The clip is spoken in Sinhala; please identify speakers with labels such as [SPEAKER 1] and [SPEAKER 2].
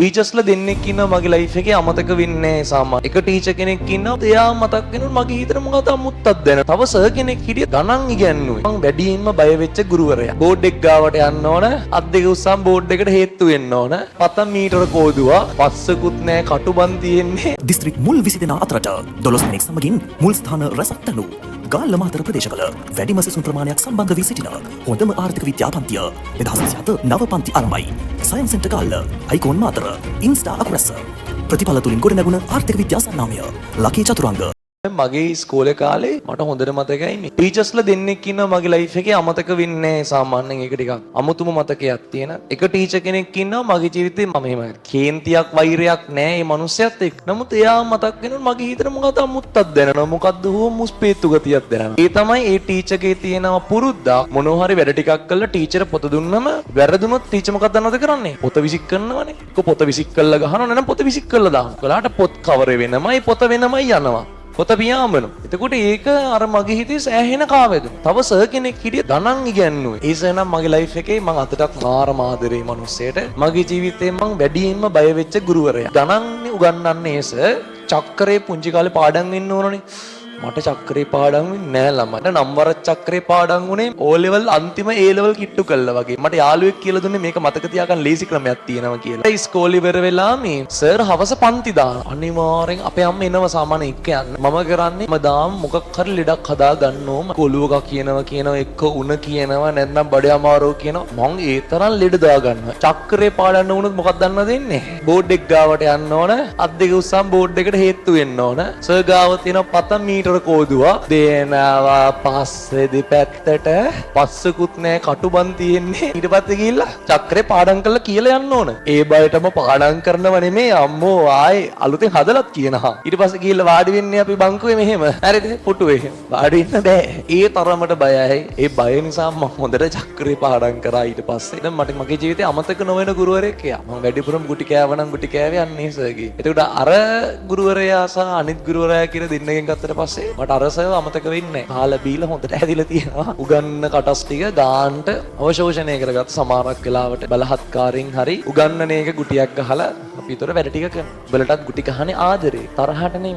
[SPEAKER 1] ටීචර්ස්ලා දෙන්නෙක් ඉන්නවා මගේ ලයිෆ් එකේ අමතක වෙන්නේ සාමාන්‍ය. එක ටීචර් කෙනෙක් ඉන්නවා එයා මතක් වෙනකොට මගේ හිතට මොකද අමුත්තක් දැනෙනවා. තව සර් කෙනෙක් හිටිය ගණන් ඉගැන්නුවේ. මං වැඩියෙන්ම බය වෙච්ච ගුරුවරයා. බෝඩ් එක ගාවට යන්න ඕන. අත් දෙක උස්සන් බෝඩ් එකට හේතු වෙන්න ඕන. පතන් මීටර කෝදුවා. පස්සකුත් නෑ කටුබන් තියෙන්නේ.
[SPEAKER 2] දිස්ත්‍රික් මුල් 20 දෙනා අතරට 12 දෙනෙක් සමගින් මුල් ස්ථාන රැසක් තනු ගාල්ල මාතර ප්‍රදේශවල වැඩිම සිසුන් ප්‍රමාණයක් සම්බන්ධ වී සිටින හොඳම ආර්ථික විද්‍යා පන්තිය 2027 නව පන්ති ආරම්භයි. සයන්ස් සෙන්ටර් ගාල්ල අයිකෝන් මාතර ඉන්ස්ටා අකුරැස්ස ප්‍රතිඵල තුලින් ගොඩනැගුණ ආර්ථික විද්‍යා සන්නාමය ලකී චතුරංග.
[SPEAKER 1] මගේ ඉස්කෝලේ කාලේ මට හොඳට මතකයි මේ ටීචර්ස්ලා දෙන්නෙක් ඉන්නවා මගේ ලයිෆ් එකේ අමතක වෙන්නේ සාමාන්‍යයෙන් ඒක ටිකක් අමුතුම මතකයක් තියෙන. එක ටීචර් කෙනෙක් ඉන්නවා මගේ ජීවිතේ මම එහෙම කේන්තියක් වෛරයක් නෑ මේ මිනිස්සයත් එක්ක. නමුත් එයා මතක් වෙනකොට මගේ හිතට මොකද අමුත්තක් දැනෙනවා. මොකද්ද හෝ මුස්පේතු ගතියක් දැනෙනවා. ඒ තමයි ඒ ටීචර්ගේ තියෙන පුරුද්දා මොනවා හරි වැඩ ටිකක් කළා ටීචර් පොත දුන්නම වැරදුනොත් ටීචර් මොකක්ද දන්නවද කරන්නේ? පොත විසික් කරනවනේ. පොත විසික් කළා ගහනවා නැත්නම් පොත විසික් කළා දානවා. ඔයාලට පොත් කවර වෙනමයි පොත වෙනමයි යනවා. පොත පියාඹන. එතකොට ඒක අර මගේ හිතේ සෑහෙන කාවැදුන. තව සර් කෙනෙක් හිටිය ගණන් ඉගැන්නුවේ. ඒ සර් නම් මගේ ලයිෆ් එකේ මං අතටත් මාර මාදරේ මිනිස්සෙට. මගේ ජීවිතේ මං වැඩියෙන්ම බය වෙච්ච ගුරුවරයා. ගණන් උගන්වන්නේ ඒ සර්. චක්‍රේ පුංචි කාලේ පාඩම් වෙන්න ඕනනේ. මට චක්‍රේ පාඩම් වෙන්නේ නෑ ළමයි. නම්බර චක්‍රේ පාඩම් වුණේ O level අන්තිම A level කිට්ටු කළා වගේ. මට යාළුවෙක් කියලා දුන්නේ මේක මතක තියාගන්න ලේසි ක්‍රමයක් තියෙනවා කියලා. ඒ ඉස්කෝලේ ඉවර වෙලා මේ සර් හවස පන්ති දානවා. අනිවාර්යෙන් අපේ අම්ම එනවා සාමාන්‍ය එක්ක යන්න. මම කරන්නේ මම දාම් මොකක් හරි ලෙඩක් හදා ගන්න ඕම. කොළුවක කියනවා එක්ක උණ කියනවා නැත්නම් බඩේ අමාරුව කියනවා. මං ඒ තරම් ලෙඩ දා ගන්නවා. චක්‍රේ පාඩන්න වුණොත් මොකක්ද දන්නවද වෙන්නේ? බෝඩ් එක ගාවට යන්න ඕන. අත් දෙක උස්සන් බෝඩ් එකට හේතු වෙන්න ඕන. සර් ගාව තියෙන පතන් මීටර කෝදුවා දේනවා පස්සේ දෙපැත්තට පස්සකුත් නෑ කටුබන් තියෙන්නේ. ඊට පස්සේ ගිහිල්ලා චක්‍රේ පාඩම් කරලා කියලා යන්න ඕන. ඒ බයටම පාඩම් කරනව නෙමෙයි අම්මෝ ආයේ අලුතෙන් හදලත් කියනවා. ඊට පස්සේ ගිහිල්ලා වාඩි වෙන්නේ අපි බංකුවේ මෙහෙම. හරිද? පුටුවේ. වාඩි වෙන්න බෑ. ඒ තරමට බයයි. ඒ බය නිසා මම හොඳට චක්‍රේ පාඩම් කරා ඊට පස්සේ. දැන් මට මගේ ජීවිතේ අමතක නොවන ගුරුවරයෙක් එයා. මම වැඩිපුරම ගුටි කෑවනම් ගුටි කෑවේ අන්නේ සර්ගේ. එතකොට අර ගුරුවරයා සහ අනිත් ගුරුවරයා කියලා දෙන්නගෙන් ගත්තට පස්සේ මට අර සර්ව අමතක වෙන්නේ නැහැ. කාලා බීලා හොඳට ඇදිලා තියෙනවා. උගන්න කටස් ටික ගාන්ට අවශෝෂණය කරගත්ත සමහරක් වෙලාවට බලහත්කාරයෙන් හරි උගන්නන එක ගුටියක් ගහලා අපි උතර වැඩ ටික කරනවා. උඹලටත් ගුටි ගහන්නේ ආදරේ තරහට නෙමෙයි.